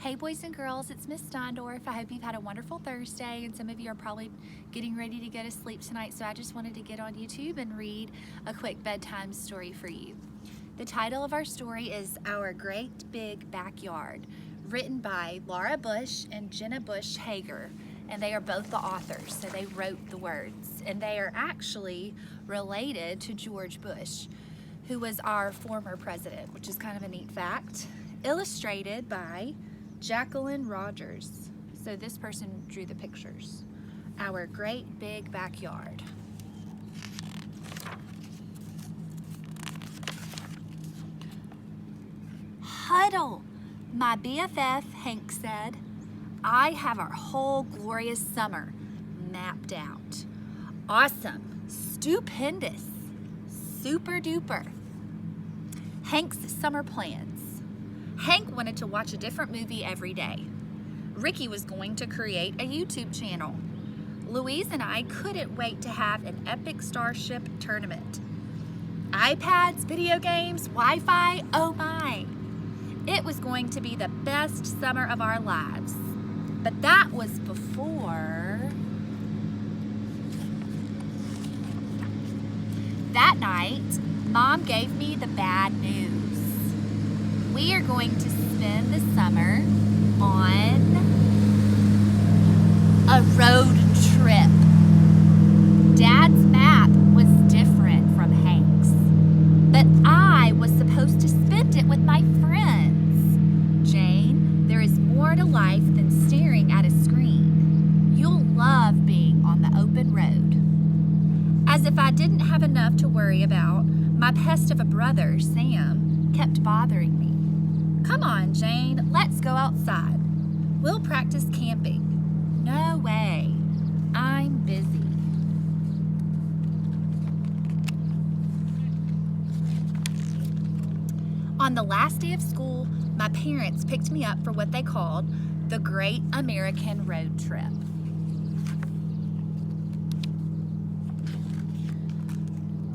Hey boys and girls, it's Miss Steindorff. I hope you've had a wonderful Thursday, and some of you are probably getting ready to go to sleep tonight, so I just wanted to get on YouTube and read a quick bedtime story for you. The title of our story is Our Great Big Backyard, written by Laura Bush and Jenna Bush Hager, and they are both the authors, so they wrote the words, and they are actually related to George Bush, who was our former president, which is kind of a neat fact. Illustrated by Jacqueline Rogers. So this person drew the pictures. Our Great Big Backyard. Huddle, my BFF, Hank said. I have our whole glorious summer mapped out. Awesome, stupendous, super duper. Hank's summer plans. Hank wanted to watch a different movie every day. Ricky was going to create a YouTube channel. Louise and I couldn't wait to have an epic Starship tournament. iPads, video games, Wi-Fi, oh my. It was going to be the best summer of our lives. But that was before... That night, Mom gave me the bad news. We are going to spend the summer on a road trip. Dad's map was different from Hank's, but I was supposed to spend it with my friends. Jane, there is more to life than staring at a screen. You'll love being on the open road. As if I didn't have enough to worry about, my pest of a brother, Sam, kept bothering me. Come on, Jane, let's go outside. We'll practice camping. No way. I'm busy. On the last day of school, my parents picked me up for what they called the Great American Road Trip.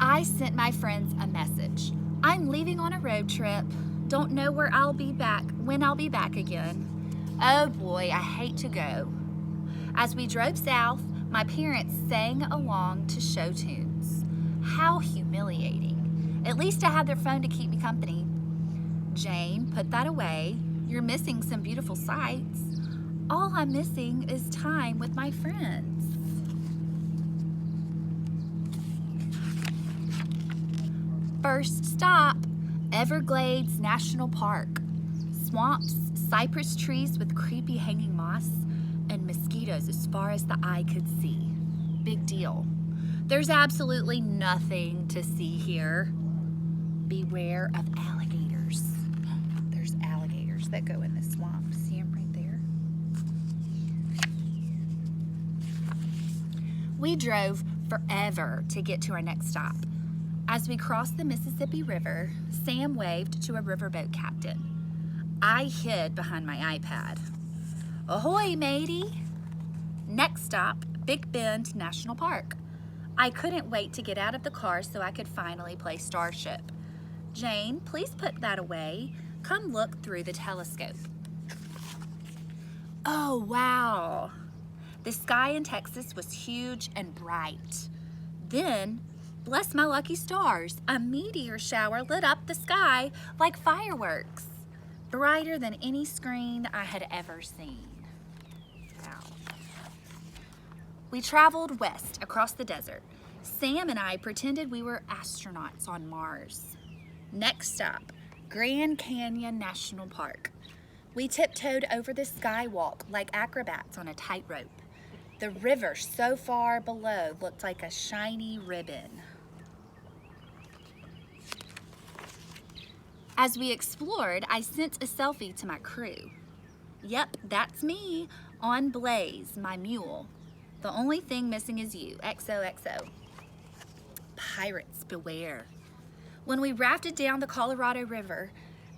I sent my friends a message. I'm leaving on a road trip. Don't know when I'll be back again. Oh boy, I hate to go. As we drove south, my parents sang along to show tunes. How humiliating. At least I had their phone to keep me company. Jane, put that away. You're missing some beautiful sights. All I'm missing is time with my friends. First stop, Everglades National Park. Swamps, cypress trees with creepy hanging moss, and mosquitoes as far as the eye could see. Big deal. There's absolutely nothing to see here. Beware of alligators. There's alligators that go in the swamp. See them right there? We drove forever to get to our next stop. As we crossed the Mississippi River, Sam waved to a riverboat captain. I hid behind my iPad. Ahoy, matey! Next stop, Big Bend National Park. I couldn't wait to get out of the car so I could finally play Starship. Jane, please put that away. Come look through the telescope. Oh, wow. The sky in Texas was huge and bright. Then, bless my lucky stars, a meteor shower lit up the sky like fireworks, brighter than any screen I had ever seen. Wow. We traveled west across the desert. Sam and I pretended we were astronauts on Mars. Next stop, Grand Canyon National Park. We tiptoed over the skywalk like acrobats on a tightrope. The river so far below looked like a shiny ribbon. As we explored, I sent a selfie to my crew. Yep, that's me, on Blaze, my mule. The only thing missing is you, XOXO. Pirates beware. When we rafted down the Colorado River,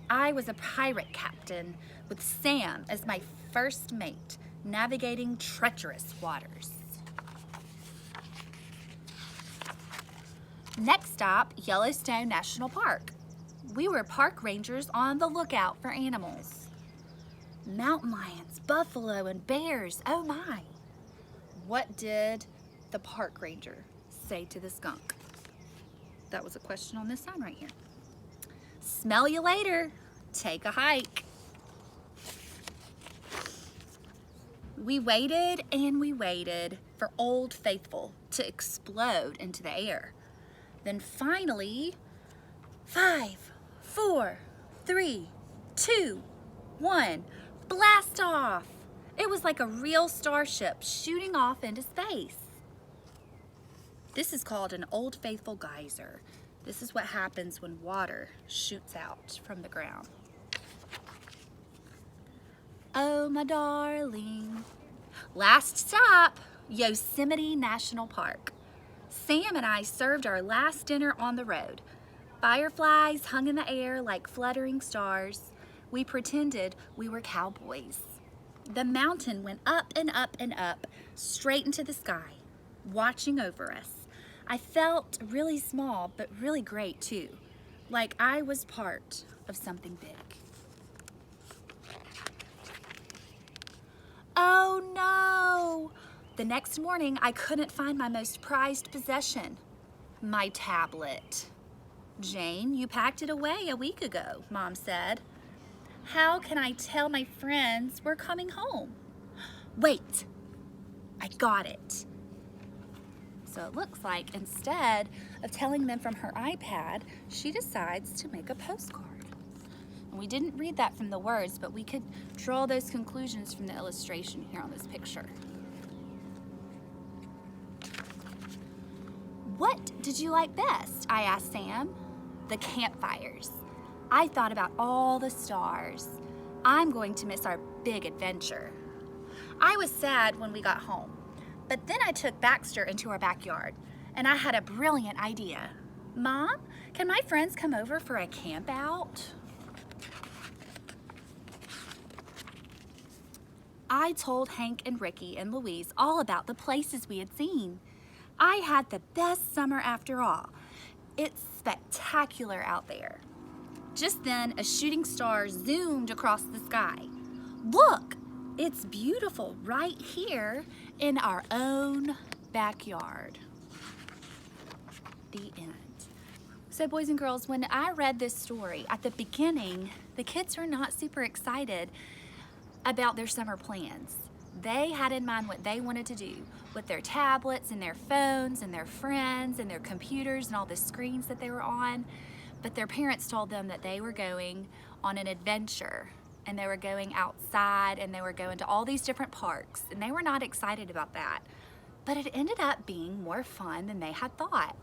I was a pirate captain with Sam as my first mate, navigating treacherous waters. Next stop, Yellowstone National Park. We were park rangers on the lookout for animals. Mountain lions, buffalo, and bears, oh my. What did the park ranger say to the skunk? That was a question on this sign right here. Smell you later. Take a hike. We waited and we waited for Old Faithful to explode into the air. Then finally, 5, 4, 3, 2, 1, blast off. It was like a real starship shooting off into space. This is called an Old Faithful geyser. This is what happens when water shoots out from the ground. Oh, my darling. Last stop, Yosemite National Park. Sam and I served our last dinner on the road. Fireflies hung in the air like fluttering stars. We pretended we were cowboys. The mountain went up and up and up, straight into the sky, watching over us. I felt really small, but really great too, like I was part of something big. Oh no! The next morning, I couldn't find my most prized possession, my tablet. Jane, you packed it away a week ago, Mom said. How can I tell my friends we're coming home? Wait, I got it. So it looks like instead of telling them from her iPad, she decides to make a postcard. And we didn't read that from the words, but we could draw those conclusions from the illustration here on this picture. What did you like best? I asked Sam. The campfires. I thought about all the stars. I'm going to miss our big adventure. I was sad when we got home, but then I took Baxter into our backyard and I had a brilliant idea. Mom, can my friends come over for a camp out? I told Hank and Ricky and Louise all about the places we had seen. I had the best summer after all. It's spectacular out there. Just then, a shooting star zoomed across the sky. Look, it's beautiful right here in our own backyard. The end. So boys and girls, when I read this story at the beginning, the kids were not super excited about their summer plans. They had in mind what they wanted to do with their tablets and their phones and their friends and their computers and all the screens that they were on. But their parents told them that they were going on an adventure and they were going outside and they were going to all these different parks, and they were not excited about that. But it ended up being more fun than they had thought.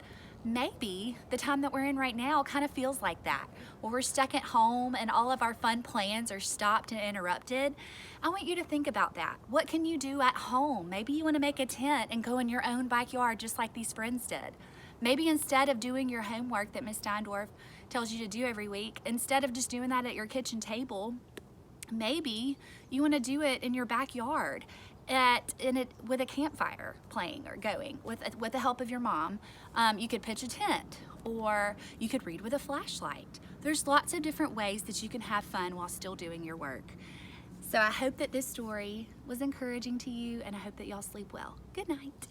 Maybe the time that we're in right now kind of feels like that, where we're stuck at home and all of our fun plans are stopped and interrupted. I want you to think about that. What can you do at home? Maybe you want to make a tent and go in your own backyard just like these friends did. Maybe instead of doing your homework that Miss Steindorff tells you to do every week, instead of just doing that at your kitchen table, maybe you want to do it in your backyard with a campfire playing or going with the help of your mom. You could pitch a tent, or you could read with a flashlight. There's lots of different ways that you can have fun while still doing your work. So I hope that this story was encouraging to you, and I hope that y'all sleep well. Good night.